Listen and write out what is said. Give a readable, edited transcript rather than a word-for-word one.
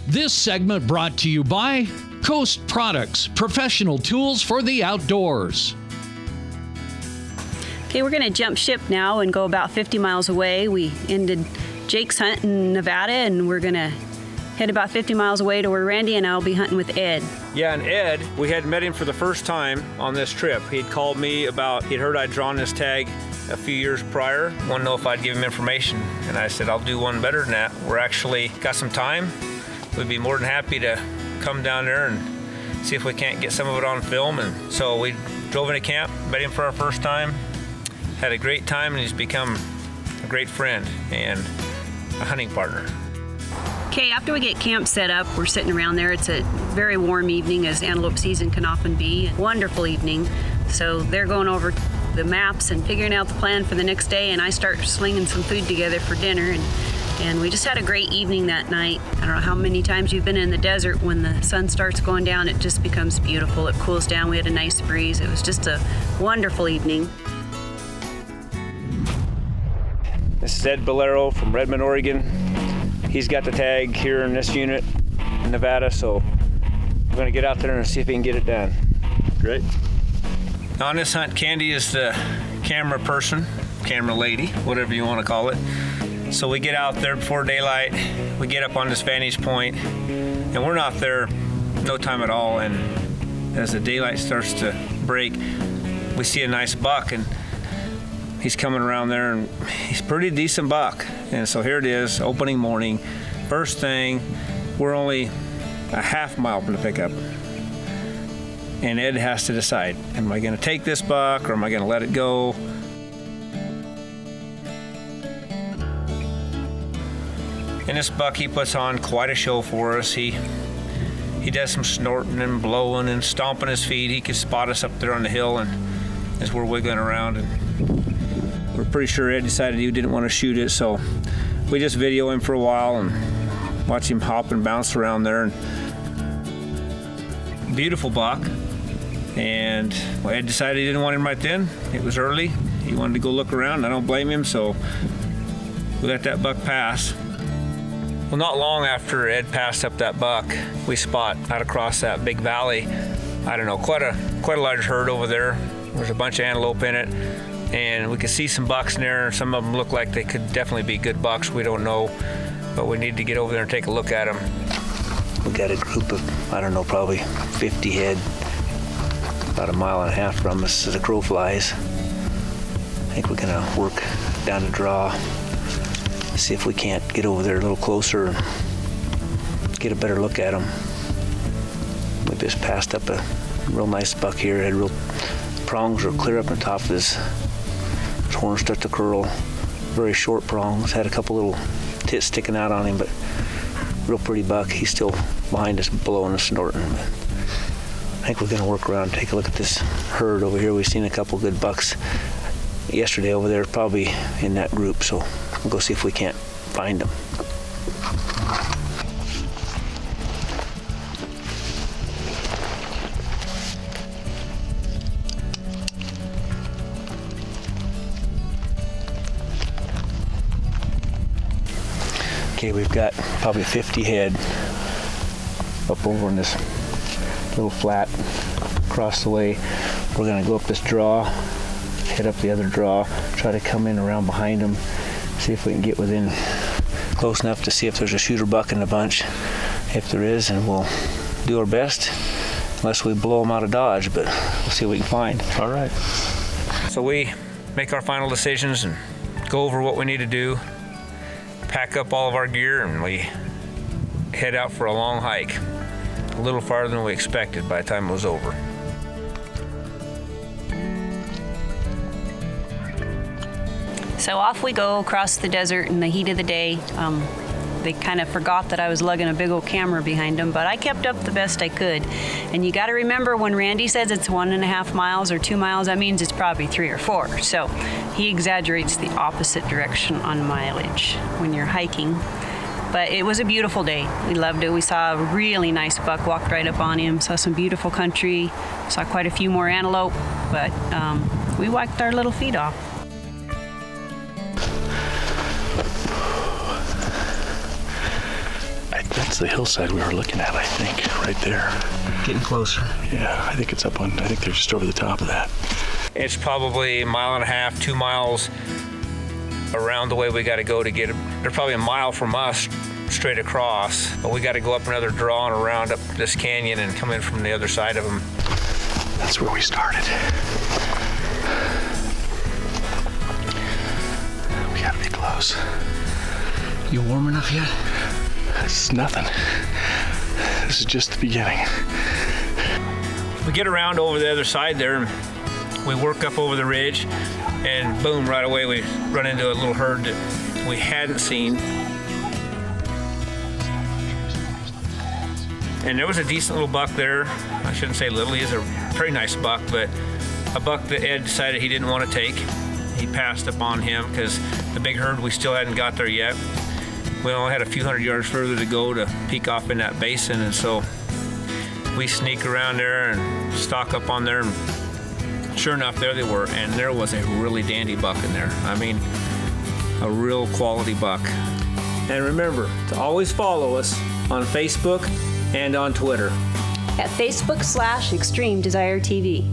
This segment brought to you by Coast Products, professional tools for the outdoors. Okay, we're going to jump ship now and go about 50 miles away. We ended Jake's hunt in Nevada, and we're going to head about 50 miles away to where Randy and I will be hunting with Ed. Yeah, and Ed, we had met him for the first time on this trip. He'd called me about, he'd heard I'd drawn this tag a few years prior, wanted to know if I'd give him information. And I said, I'll do one better than that. We're actually got some time. We'd be more than happy to come down there and see if we can't get some of it on film. And so we drove into camp, met him for our first time, had a great time, and he's become a great friend and a hunting partner. Okay, after we get camp set up, we're sitting around there. It's a very warm evening, as antelope season can often be. A wonderful evening. So they're going over the maps and figuring out the plan for the next day, and I start slinging some food together for dinner. And we just had a great evening that night. I don't know how many times you've been in the desert. When the sun starts going down, it just becomes beautiful. It cools down. We had a nice breeze. It was just a wonderful evening. This is Ed Boreo from Redmond, Oregon. He's got the tag here in this unit in Nevada, so we're gonna get out there and see if we can get it done. Great. On this hunt, Candy is the camera person, camera lady, whatever you want to call it. So we get out there before daylight, we get up on this vantage point, and we're not there no time at all. And as the daylight starts to break, we see a nice buck, and he's coming around there, and he's a pretty decent buck. And so here it is, opening morning. First thing, we're only a half mile from the pickup. And Ed has to decide, am I gonna take this buck or am I gonna let it go? And this buck, he puts on quite a show for us. He does some snorting and blowing and stomping his feet. He could spot us up there on the hill, and as we're wiggling around. And we're pretty sure Ed decided he didn't want to shoot it, so we just video him for a while and watch him hop and bounce around there. And beautiful buck. And well, Ed decided he didn't want him right then. It was early. He wanted to go look around. I don't blame him, so we let that buck pass. Well, not long after Ed passed up that buck, we spot out across that big valley, I don't know, quite a large herd over there. There's a bunch of antelope in it, and we could see some bucks in there. Some of them look like they could definitely be good bucks. We don't know, but we need to get over there and take a look at them. We got a group of, I don't know, probably 50 head, about a mile and a half from us as the crow flies. I think we're gonna work down the draw, see if we can't get over there a little closer and get a better look at them. We just passed up a real nice buck here. Had real prongs were clear up on top of his horns, start to curl. Very short prongs. Had a couple little tits sticking out on him, but real pretty buck. He's still behind us, blowing and snorting. But I think we're gonna work around and take a look at this herd over here. We've seen a couple good bucks yesterday over there, probably in that group, so we'll go see if we can't find them. Okay, we've got probably 50 head up over in this little flat across the way. We're gonna go up this draw, head up the other draw, try to come in around behind them, see if we can get within close enough to see if there's a shooter buck in the bunch. If there is, and we'll do our best, unless we blow them out of Dodge, but we'll see what we can find. All right. So we make our final decisions and go over what we need to do, pack up all of our gear, and we head out for a long hike, a little farther than we expected by the time it was over. So off we go across the desert in the heat of the day. They kind of forgot that I was lugging a big old camera behind them, but I kept up the best I could. And you got to remember, when Randy says it's 1.5 miles or 2 miles, that means it's probably 3 or 4. So he exaggerates the opposite direction on mileage when you're hiking. But it was a beautiful day. We loved it. We saw a really nice buck, walked right up on him, saw some beautiful country, saw quite a few more antelope, but we wiped our little feet off. I think It's the hillside we were looking at, I think, right there. Getting closer. Yeah, I think it's up on, I think they're just over the top of that. It's probably a mile and a half, 2 miles around the way we got to go to get it. They're probably a mile from us straight across, but we got to go up another draw and around up this canyon and come in from the other side of them. That's where we started. We gotta be close. You warm enough yet? This is nothing. This is just the beginning. We get around over the other side there and we work up over the ridge, and boom, right away we run into a little herd that we hadn't seen. And there was a decent little buck there. I shouldn't say little, he is a pretty nice buck, but a buck that Ed decided he didn't want to take. He passed up on him because the big herd, we still hadn't got there yet. We only had a few hundred yards further to go to peek off in that basin, and so we sneak around there and stalk up on there, and sure enough, there they were, and there was a really dandy buck in there. I mean, a real quality buck. And remember to always follow us on Facebook and on Twitter At Facebook/Extreme Desire TV.